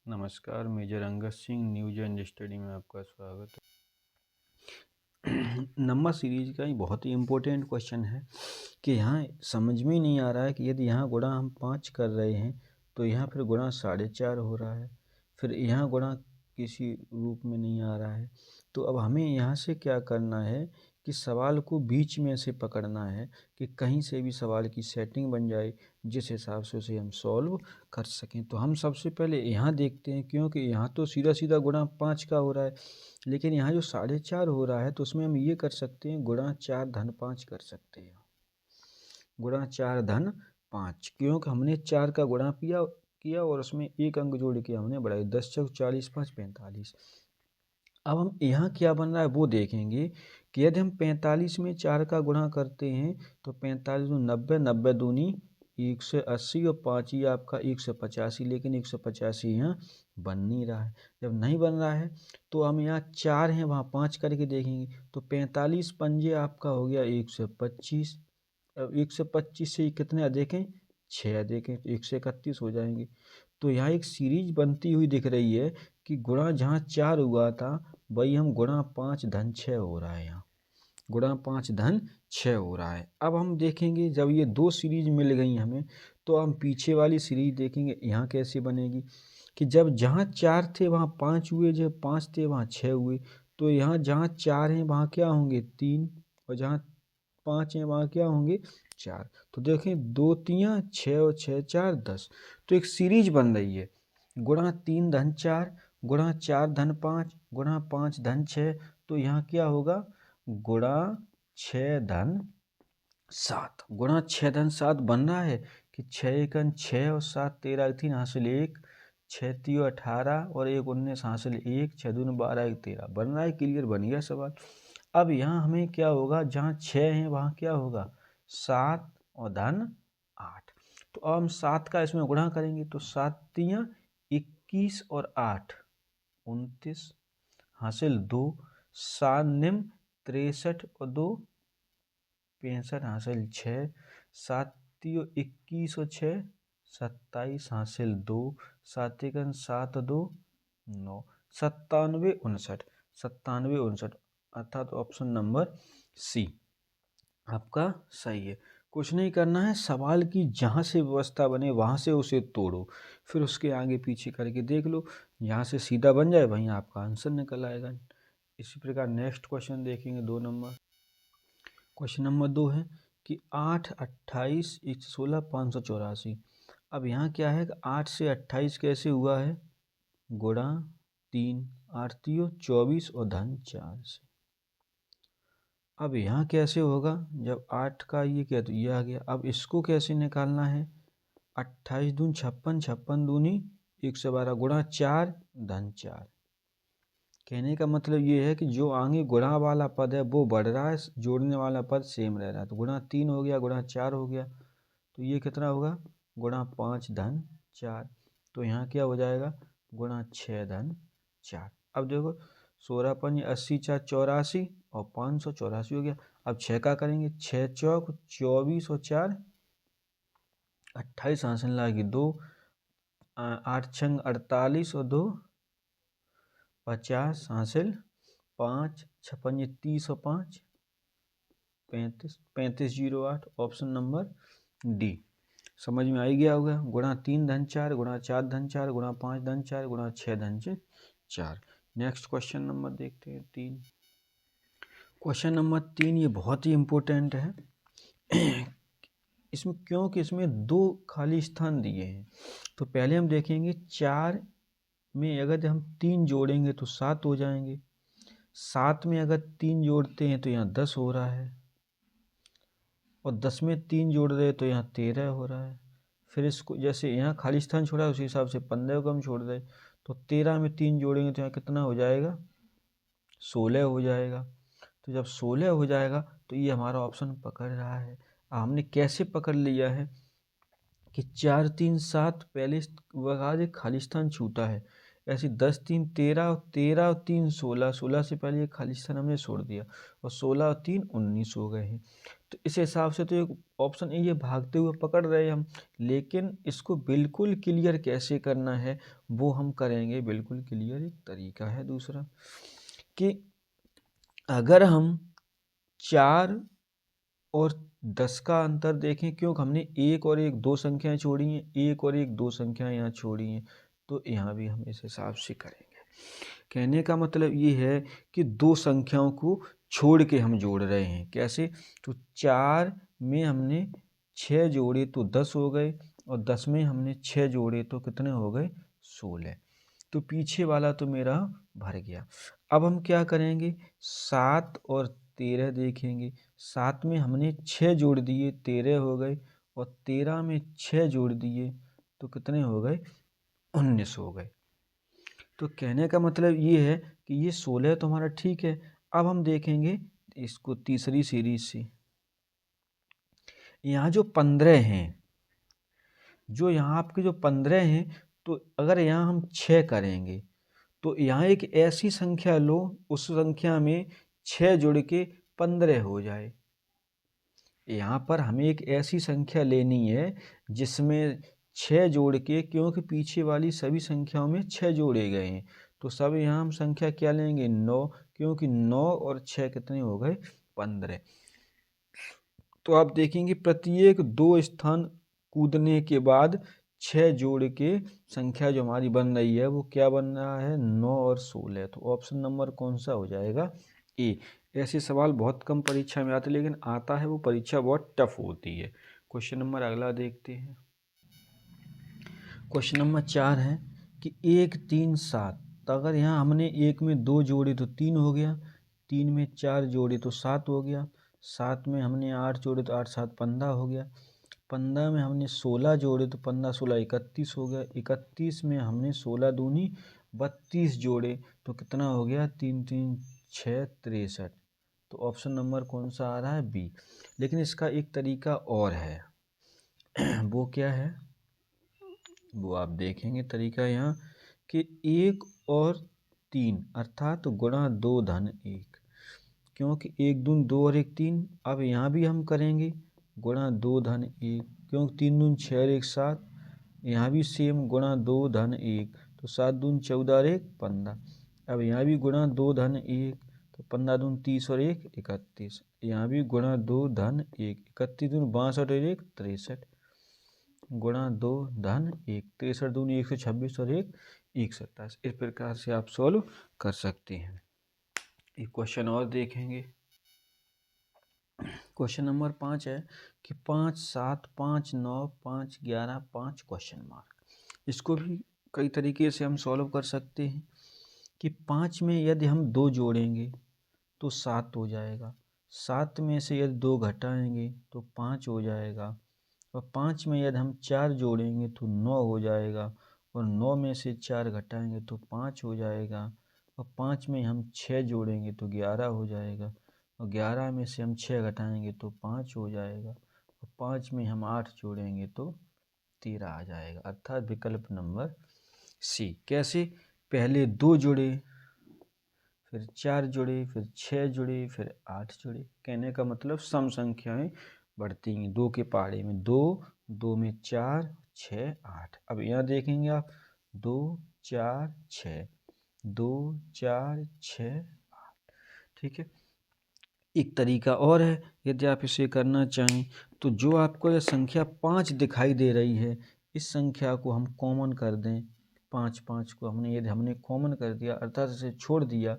नमस्कार, major Angad Singh news and study में आपका स्वागत है। नंबर सीरीज का ही बहुत ही इम्पोर्टेंट क्वेश्चन है कि यहाँ समझ में ही नहीं आ रहा है कि यदि यहाँ गुणा हम 5 कर रहे हैं तो यहाँ फिर गुणा 4.5 हो रहा है, फिर यहाँ गुणा किसी रूप में नहीं आ रहा है। तो अब हमें यहाँ से क्या करना है कि सवाल को बीच में से पकड़ना है कि कहीं से भी सवाल की सेटिंग बन जाए जिस हिसाब से उसे हम सॉल्व कर सकें। तो हम सबसे पहले यहाँ देखते हैं, क्योंकि यहाँ तो सीधा सीधा गुणा 5 का हो रहा है, लेकिन यहाँ जो 4.5 हो रहा है तो उसमें हम ये कर सकते हैं गुणा 4 धन 5 कर सकते हैं। गुणा 4 धन 5, क्योंकि हमने 4 का गुणा किया और उसमें एक अंक जोड़ के हमने बढ़ाई। 10 चौक 40 5 45। अब हम यहाँ क्या बन रहा है वो देखेंगे कि यदि हम 45 में 4 का गुणा करते हैं तो 45 दूनी 90, 90 दूनी 180 और 5 ही आपका 185, लेकिन 185 यहाँ बन नहीं रहा है। जब नहीं बन रहा है तो हम यहाँ 4 हैं वहाँ 5 करके देखेंगे तो 45 पंजे आपका हो गया 125। अब 125 से कितने देखें 6 देखें तो 131 हो जाएंगे। तो यहाँ एक सीरीज बनती हुई दिख रही है कि गुणा जहाँ 4 हुआ था वही हम गुणा 5 धन 6 हो रहा है, यहाँ गुणा 5 धन 6 हो रहा है। अब हम देखेंगे जब ये दो सीरीज मिल गई हमें तो हम पीछे वाली सीरीज देखेंगे यहाँ कैसे बनेगी कि जब जहाँ 4 थे वहाँ 5 हुए, जब 5 थे वहाँ 6 हुए। तो यहाँ जहाँ 4 हैं वहाँ क्या होंगे 3, और जहाँ 5 हैं वहाँ क्या होंगे 4। तो देखें 2 तियाँ 6 और 6 4 10। तो एक सीरीज बन रही है गुणा 3 धन 4, गुणा 4 धन 5, गुणा 5 धन 6। तो यहाँ क्या होगा गुणा 6 धन 7। गुणा 6 धन 7 बन रहा है कि 6 एकन 6 और 7 13 3 हासिल 1, 6 3 18 और 1 19 हासिल 1, 6 दूनी 12 1 13 बन रहा है। क्लियर बन गया सवाल। अब यहाँ हमें क्या होगा जहाँ 6 हैं वहाँ क्या होगा 7 और धन 8। तो अब हम 7 का इसमें गुणा करेंगे तो 7 तियाँ 21 और 8 29 हासिल 2, 7 निम 63 और 2 65 हासिल 6, 7 तियो 21 और 6 27 हासिल 2, 7 एकन 7 2 9 97 59 97 59, अर्थात ऑप्शन नंबर सी आपका सही है। कुछ नहीं करना है, सवाल की जहाँ से व्यवस्था बने वहाँ से उसे तोड़ो, फिर उसके आगे पीछे करके देख लो, यहाँ से सीधा बन जाए वहीं आपका आंसर निकल आएगा। इसी प्रकार नेक्स्ट क्वेश्चन देखेंगे 2 नंबर। क्वेश्चन नंबर 2 है कि 8 28 116 584। अब यहाँ क्या है कि 8 से 28 कैसे हुआ है गुणा 3 8 तियो 24 और धन 4 से। अब यहाँ कैसे होगा जब 8 का ये क्या तो ये आ गया। अब इसको कैसे निकालना है 28 दूनी 56, 56 दूनी 112 गुणा 4 धन 4। कहने का मतलब ये है कि जो आगे गुणा वाला पद है वो बढ़ रहा है, जोड़ने वाला पद सेम रह रहा है। तो गुणा 3 हो गया, गुणा 4 हो गया, तो ये कितना होगा गुणा 5 धन 4। तो यहाँ क्या हो जाएगा गुणा 6 धन 4। अब देखो 16 पंज 80 4 84 और 584 हो गया। अब 6 का करेंगे 6 चौक 24 और 4 28 हासिल लाएगी 2, 8 छंग 48 और 2 50 हासिल 5, 56 30 और 5 35 35 08, ऑप्शन नंबर डी समझ में आई गया होगा। गुणा 3 धन 4, गुणा 4 धन 4, गुणा 5 धन 4, गुणा 6 धन 4। नेक्स्ट क्वेश्चन नंबर देखते हैं 3। क्वेश्चन नंबर 3 ये बहुत ही इम्पोर्टेंट है इसमें क्योंकि इसमें 2 खाली स्थान दिए हैं। तो पहले हम देखेंगे 4 में अगर हम 3 जोड़ेंगे तो 7 हो जाएंगे, 7 में अगर 3 जोड़ते हैं तो यहाँ 10 हो रहा है, और 10 में 3 जोड़ रहे तो यहाँ 13 हो रहा है। फिर इसको जैसे यहाँ खाली स्थान छोड़ा है उसी हिसाब से 15 को हम छोड़ रहे, तो 13 में 3 जोड़ेंगे तो यहाँ कितना हो जाएगा 16 हो जाएगा। तो जब 16 हो जाएगा तो ये हमारा ऑप्शन पकड़ रहा है। हमने कैसे पकड़ लिया है कि 4 3 7 पहले वह खाली स्थान छूटा है, ऐसे 10 3 13 और 13 और 3 16, 16 से पहले ये खाली स्थान हमने छोड़ दिया और 16 और 3 19 हो गए हैं। तो इस हिसाब से तो एक ऑप्शन ये भागते हुए पकड़ रहे हैं हम, लेकिन इसको बिल्कुल क्लियर कैसे करना है वो हम करेंगे। बिल्कुल क्लियर एक तरीका है दूसरा कि अगर हम 4 और 10 का अंतर देखें, क्योंकि हमने 1 और 1 दो संख्याएं छोड़ी हैं, 1 और 1 दो संख्याएं यहाँ छोड़ी हैं, तो यहाँ भी हम इस हिसाब से करेंगे। कहने का मतलब ये है कि दो संख्याओं को छोड़ के हम जोड़ रहे हैं। कैसे? तो 4 में हमने 6 जोड़े तो 10 हो गए, और 10 में हमने 6 जोड़े तो कितने हो गए? 16। तो पीछे वाला तो मेरा भर गया। अब हम क्या करेंगे? 7 और 13 देखेंगे। 7 में हमने 6 जोड़ दिए, 13 हो गए, और 13 में 6 जोड़ दिए तो कितने हो गए? 19 हो गए। तो कहने का मतलब ये है कि ये 16 तो हमारा ठीक है। अब हम देखेंगे इसको तीसरी सीरीज से। यहाँ जो 15 हैं, जो यहाँ आपके जो 15 हैं, तो अगर यहाँ हम 6 करेंगे तो यहाँ एक ऐसी संख्या लो, उस संख्या में 6 जुड़ के 15 हो जाए। यहाँ पर हमें एक ऐसी संख्या लेनी है जिसमें 6 जोड़ के, क्योंकि पीछे वाली सभी संख्याओं में 6 जोड़े गए हैं, तो सब यहाँ हम संख्या क्या लेंगे? 9, क्योंकि 9 और 6 कितने हो गए? 15। तो आप देखेंगे प्रत्येक 2 स्थान कूदने के बाद 6 जोड़ के संख्या जो हमारी बन रही है वो क्या बन रहा है? 9 और 16। तो ऑप्शन नंबर कौन सा हो जाएगा? ए। ऐसे सवाल बहुत कम परीक्षा में आते हैं, लेकिन आता है वो परीक्षा बहुत टफ होती है। क्वेश्चन नंबर अगला देखते हैं। क्वेश्चन नंबर 4 है कि 1 3 7। तो अगर यहाँ हमने 1 में 2 जोड़े तो 3 हो गया, 3 में 4 जोड़े तो 7 हो गया, 7 में हमने 8 जोड़े तो 8 7 15 हो गया, 15 में हमने 16 जोड़े तो 15 16 31 हो गया, 31 में हमने 16 दूनी 32 जोड़े तो कितना हो गया? 3 3 6 63। तो ऑप्शन नंबर कौन सा आ रहा है? बी। लेकिन इसका एक तरीका और है। वो क्या है? वो आप देखेंगे तरीका यहाँ कि 1 और 3 अर्थात गुणा 2 धन 1, क्योंकि 1 दून 2 और 1 3। अब यहाँ भी हम करेंगे गुणा 2 धन 1, क्योंकि 3 दून 6 और 1 7। यहाँ भी सेम गुणा 2 धन 1, तो 7 दून 14 और 1 15। अब यहाँ भी गुणा 2 धन 1, तो 15 दून 30 और 1 31। यहाँ भी गुणा 2 धन 1, 31 दून 62 और 1 63, गुणा 2 धन 1 63 दूनी 126 और 1 127। इस प्रकार से आप सॉल्व कर सकते हैं। एक क्वेश्चन और देखेंगे। क्वेश्चन नंबर 5 है कि 5 7 5 9 5 11 5 क्वेश्चन मार्क। इसको भी कई तरीके से हम सॉल्व कर सकते हैं कि 5 में यदि हम 2 जोड़ेंगे तो 7 हो जाएगा, 7 में से यदि 2 घटाएंगे तो 5 हो जाएगा, और 5 में यदि हम 4 जोड़ेंगे तो 9 हो जाएगा, और 9 में से 4 घटाएंगे तो 5 हो जाएगा, और 5 में हम 6 जोड़ेंगे तो 11 हो जाएगा, और 11 में से हम 6 घटाएंगे तो 5 हो जाएगा, और 5 में हम 8 जोड़ेंगे तो 13 आ जाएगा। अर्थात विकल्प नंबर सी। कैसे? पहले 2 जुड़े, फिर 4 जुड़े, फिर 6 जुड़े, फिर 8 जुड़े। कहने का मतलब सम संख्याएं बढ़ती हैं। 2 के पहाड़े में 2, 2 में 4 6 8। अब यहाँ देखेंगे आप 2 4 6, 2 4 6 8। ठीक है। एक तरीका और है, यदि आप इसे करना चाहें तो जो आपको यह संख्या 5 दिखाई दे रही है, इस संख्या को हम कॉमन कर दें। 5 5 को यदि हमने कॉमन कर दिया, अर्थात इसे छोड़ दिया,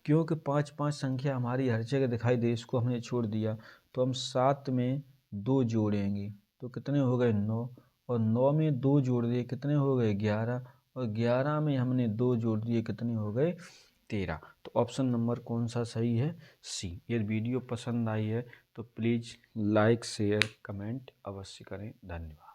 क्योंकि 5 5 संख्या हमारी हर जगह दिखाई दे, इसको हमने छोड़ दिया, तो हम 7 में 2 जोड़ेंगे तो कितने हो गए? 9, और 9 में 2 जोड़ दिए कितने हो गए? 11, और 11 में हमने 2 जोड़ दिए कितने हो गए? 13। तो ऑप्शन नंबर कौन सा सही है? सी। यदि वीडियो पसंद आई है तो प्लीज़ लाइक शेयर कमेंट अवश्य करें। धन्यवाद।